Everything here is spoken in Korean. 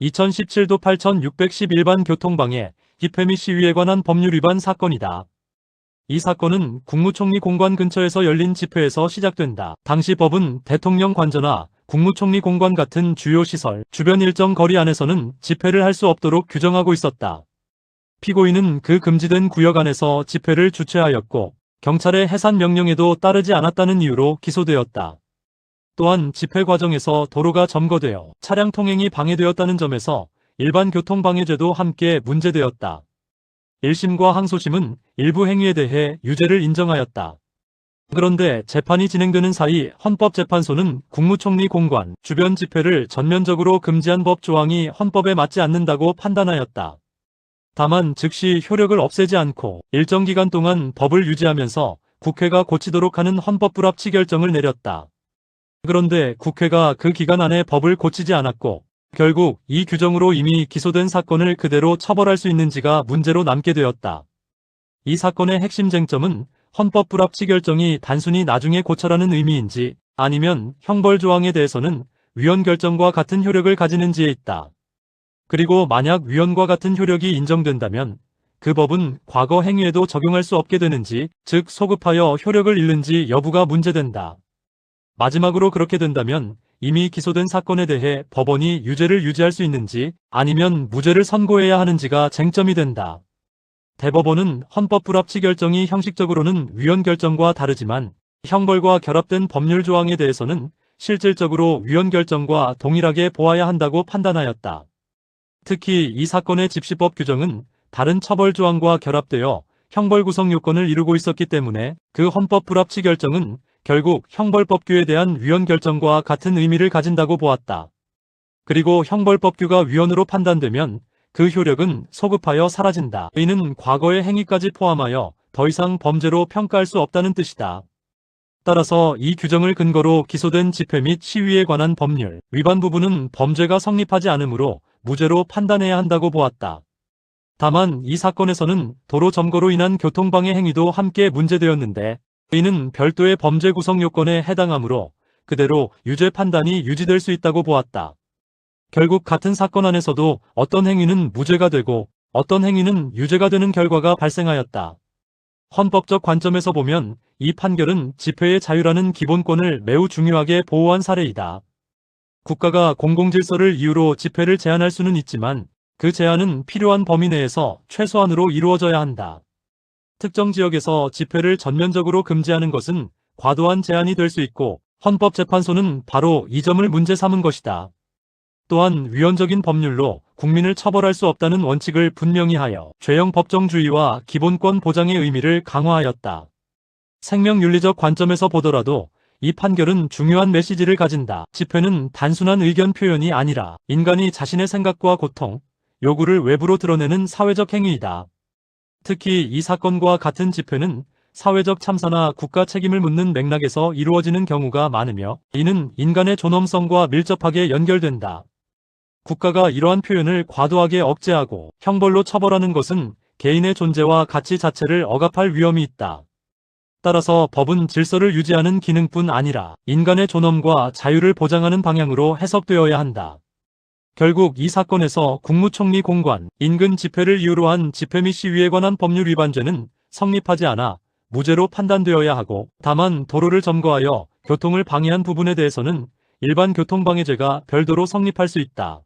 2017도 8611반 교통방해, 집회 및 시위에 관한 법률 위반 사건이다. 이 사건은 국무총리 공관 근처에서 열린 집회에서 시작된다. 당시 법은 대통령 관저나 국무총리 공관 같은 주요 시설, 주변 일정 거리 안에서는 집회를 할 수 없도록 규정하고 있었다. 피고인은 그 금지된 구역 안에서 집회를 주최하였고 경찰의 해산 명령에도 따르지 않았다는 이유로 기소되었다. 또한 집회 과정에서 도로가 점거되어 차량 통행이 방해되었다는 점에서 일반 교통방해죄도 함께 문제되었다. 1심과 항소심은 일부 행위에 대해 유죄를 인정하였다. 그런데 재판이 진행되는 사이 헌법재판소는 국무총리 공관, 주변 집회를 전면적으로 금지한 법 조항이 헌법에 맞지 않는다고 판단하였다. 다만 즉시 효력을 없애지 않고 일정 기간 동안 법을 유지하면서 국회가 고치도록 하는 헌법 불합치 결정을 내렸다. 그런데 국회가 그 기간 안에 법을 고치지 않았고 결국 이 규정으로 이미 기소된 사건을 그대로 처벌할 수 있는지가 문제로 남게 되었다. 이 사건의 핵심 쟁점은 헌법 불합치 결정이 단순히 나중에 고쳐라는 의미인지 아니면 형벌 조항에 대해서는 위헌 결정과 같은 효력을 가지는지에 있다. 그리고 만약 위헌과 같은 효력이 인정된다면 그 법은 과거 행위에도 적용할 수 없게 되는지, 즉 소급하여 효력을 잃는지 여부가 문제된다. 마지막으로 그렇게 된다면 이미 기소된 사건에 대해 법원이 유죄를 유지할 수 있는지 아니면 무죄를 선고해야 하는지가 쟁점이 된다. 대법원은 헌법 불합치 결정이 형식적으로는 위헌 결정과 다르지만 형벌과 결합된 법률 조항에 대해서는 실질적으로 위헌 결정과 동일하게 보아야 한다고 판단하였다. 특히 이 사건의 집시법 규정은 다른 처벌 조항과 결합되어 형벌 구성 요건을 이루고 있었기 때문에 그 헌법 불합치 결정은 결국 형벌법규에 대한 위헌 결정과 같은 의미를 가진다고 보았다. 그리고 형벌법규가 위헌으로 판단되면 그 효력은 소급하여 사라진다. 이는 과거의 행위까지 포함하여 더 이상 범죄로 평가할 수 없다는 뜻이다. 따라서 이 규정을 근거로 기소된 집회 및 시위에 관한 법률 위반 부분은 범죄가 성립하지 않으므로 무죄로 판단해야 한다고 보았다. 다만 이 사건에서는 도로 점거로 인한 교통방해 행위도 함께 문제되었는데 이는 별도의 범죄 구성 요건에 해당하므로 그대로 유죄 판단이 유지될 수 있다고 보았다. 결국 같은 사건 안에서도 어떤 행위는 무죄가 되고 어떤 행위는 유죄가 되는 결과가 발생하였다. 헌법적 관점에서 보면 이 판결은 집회의 자유라는 기본권을 매우 중요하게 보호한 사례이다. 국가가 공공질서를 이유로 집회를 제한할 수는 있지만 그 제한은 필요한 범위 내에서 최소한으로 이루어져야 한다. 특정 지역에서 집회를 전면적으로 금지하는 것은 과도한 제한이 될 수 있고 헌법재판소는 바로 이 점을 문제 삼은 것이다. 또한 위헌적인 법률로 국민을 처벌할 수 없다는 원칙을 분명히 하여 죄형 법정주의와 기본권 보장의 의미를 강화하였다. 생명윤리적 관점에서 보더라도 이 판결은 중요한 메시지를 가진다. 집회는 단순한 의견 표현이 아니라 인간이 자신의 생각과 고통, 요구를 외부로 드러내는 사회적 행위이다. 특히 이 사건과 같은 집회는 사회적 참사나 국가 책임을 묻는 맥락에서 이루어지는 경우가 많으며 이는 인간의 존엄성과 밀접하게 연결된다. 국가가 이러한 표현을 과도하게 억제하고 형벌로 처벌하는 것은 개인의 존재와 가치 자체를 억압할 위험이 있다. 따라서 법은 질서를 유지하는 기능뿐 아니라 인간의 존엄과 자유를 보장하는 방향으로 해석되어야 한다. 결국 이 사건에서 국무총리 공관, 인근 집회를 이유로 한 집회 및 시위에 관한 법률 위반죄는 성립하지 않아 무죄로 판단되어야 하고 다만 도로를 점거하여 교통을 방해한 부분에 대해서는 일반 교통방해죄가 별도로 성립할 수 있다.